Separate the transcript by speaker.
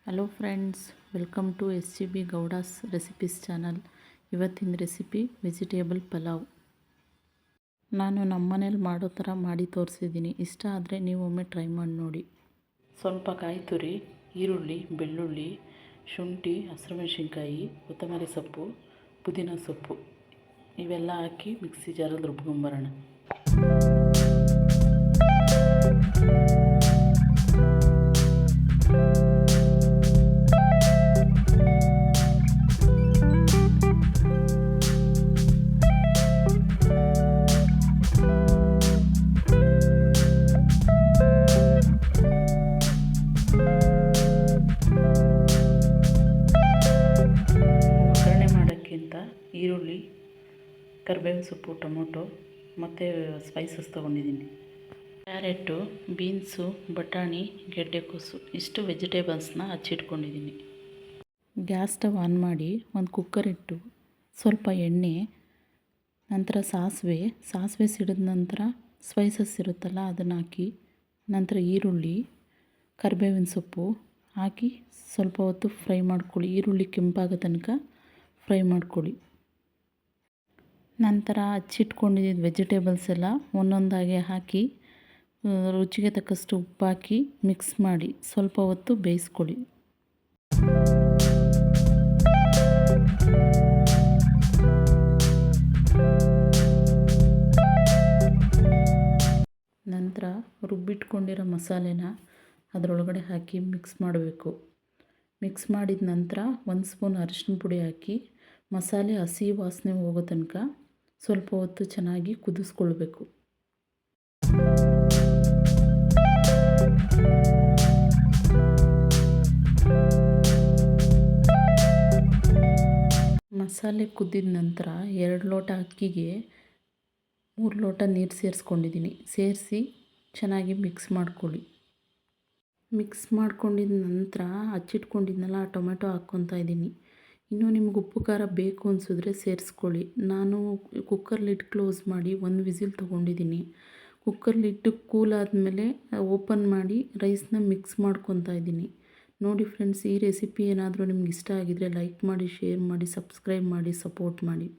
Speaker 1: Hello friends, welcome to SGB Gowdas recipes channel. ಇವತ್ತಿನ recipe vegetable pulao. ನಾನು ನಮ್ಮನೇಲಿ ಮಾಡೋ ಥರ ಮಾಡಿ ತೋರಿಸಿದ್ದೀನಿ. ಇಷ್ಟ ಆದರೆ ನೀವು ಒಮ್ಮೆ ಟ್ರೈ ಮಾಡಿ ನೋಡಿ. ಸ್ವಲ್ಪ ಕಾಯಿ ತುರಿ, ಈರುಳ್ಳಿ, ಬೆಳ್ಳುಳ್ಳಿ, ಶುಂಠಿ, ಹಸಿರುಮೆಣಸಿನ್ಕಾಯಿ, ಕೊತ್ತಂಬರಿ ಸೊಪ್ಪು, ಪುದೀನ ಸೊಪ್ಪು ಇವೆಲ್ಲ ಹಾಕಿ ಮಿಕ್ಸಿ ಜಾರಲ್ಲಿ ರುಬ್ಕೊಂಬರೋಣ. ಒಗ್ಗರಣೆ ಮಾಡೋಕ್ಕಿಂತ ಈರುಳ್ಳಿ, ಕರಿಬೇವಿನ ಸೊಪ್ಪು, ಟೊಮೊಟೊ ಮತ್ತು ಸ್ಪೈಸಸ್ ತೊಗೊಂಡಿದ್ದೀನಿ. ಕ್ಯಾರೆಟು, ಬೀನ್ಸು, ಬಟಾಣಿ, ಗೆಡ್ಡೆಕೋಸು ಇಷ್ಟು ವೆಜಿಟೇಬಲ್ಸ್ನ ಹಚ್ಚಿಟ್ಕೊಂಡಿದ್ದೀನಿ. ಗ್ಯಾಸ್ ಸ್ಟವ್ ಆನ್ ಮಾಡಿ ಒಂದು ಕುಕ್ಕರ್ ಇಟ್ಟು ಸ್ವಲ್ಪ ಎಣ್ಣೆ, ನಂತರ ಸಾಸಿವೆ ಸಿಡಿದ ನಂತರ ಸ್ಪೈಸಸ್ ಇರುತ್ತಲ್ಲ ಅದನ್ನು ಹಾಕಿ, ನಂತರ ಈರುಳ್ಳಿ, ಕರಿಬೇವಿನ ಸೊಪ್ಪು ಹಾಕಿ ಸ್ವಲ್ಪ ಹೊತ್ತು ಫ್ರೈ ಮಾಡ್ಕೊಳ್ಳಿ. ಈರುಳ್ಳಿ ಕೆಂಪಾಗೋ ತನಕ ಫ್ರೈ ಮಾಡ್ಕೊಳ್ಳಿ. ನಂತರ ಹಚ್ಚಿಟ್ಕೊಂಡಿದ್ದ ವೆಜಿಟೇಬಲ್ಸ್ ಎಲ್ಲ ಒಂದೊಂದಾಗಿ ಹಾಕಿ ರುಚಿಗೆ ತಕ್ಕಷ್ಟು ಉಪ್ಪು ಹಾಕಿ ಮಿಕ್ಸ್ ಮಾಡಿ ಸ್ವಲ್ಪ ಹೊತ್ತು ಬೇಯಿಸ್ಕೊಳ್ಳಿ. ನಂತರ ರುಬ್ಬಿಟ್ಕೊಂಡಿರೋ ಮಸಾಲೆನ ಅದರೊಳಗಡೆ ಹಾಕಿ ಮಿಕ್ಸ್ ಮಾಡಬೇಕು. ಮಿಕ್ಸ್ ಮಾಡಿದ ನಂತರ 1 ಸ್ಪೂನ್ ಅರಿಶಿನ ಪುಡಿ ಹಾಕಿ ಮಸಾಲೆ ಹಸಿ ವಾಸನೆ ಹೋಗೋ ತನಕ ಸ್ವಲ್ಪ ಹೊತ್ತು ಚೆನ್ನಾಗಿ ಕುದಿಸ್ಕೊಳ್ಬೇಕು. ಮಸಾಲೆ ಕುದ್ದಿದ ನಂತರ 2 ಲೋಟ ಅಕ್ಕಿಗೆ 3 ಲೋಟ ನೀರು ಸೇರಿಸ್ಕೊಂಡಿದ್ದೀನಿ. ಸೇರಿಸಿ ಚೆನ್ನಾಗಿ ಮಿಕ್ಸ್ ಮಾಡ್ಕೊಳ್ಳಿ. ಮಿಕ್ಸ್ ಮಾಡ್ಕೊಂಡಿದ ನಂತರ ಹಚ್ಚಿಟ್ಕೊಂಡಿದ್ನಲ್ಲ ಟೊಮೆಟೊ ಹಾಕ್ಕೊತಾ ಇದ್ದೀನಿ. ಇನ್ನೂ ನಿಮ್ಗೆ ಉಪ್ಪು ಖಾರ ಬೇಕು ಅನಿಸಿದ್ರೆ ಸೇರಿಸ್ಕೊಳ್ಳಿ. ನಾನು ಕುಕ್ಕರ್ ಲಿಡ್ ಕ್ಲೋಸ್ ಮಾಡಿ 1 ವಿಸಿಲ್ ತೊಗೊಂಡಿದ್ದೀನಿ. ಕುಕ್ಕರ್ ಲಿಡ್ ಕೂಲ್ ಆದಮೇಲೆ ಓಪನ್ ಮಾಡಿ ರೈಸ್ನ ಮಿಕ್ಸ್ ಮಾಡ್ಕೊತಾ ಇದ್ದೀನಿ. ನೋಡಿ ಫ್ರೆಂಡ್ಸ್, ಈ ರೆಸಿಪಿ ಏನಾದರೂ ನಿಮ್ಗೆ ಇಷ್ಟ ಆಗಿದರೆ ಲೈಕ್ ಮಾಡಿ, ಶೇರ್ ಮಾಡಿ, ಸಬ್ಸ್ಕ್ರೈಬ್ ಮಾಡಿ, ಸಪೋರ್ಟ್ ಮಾಡಿ.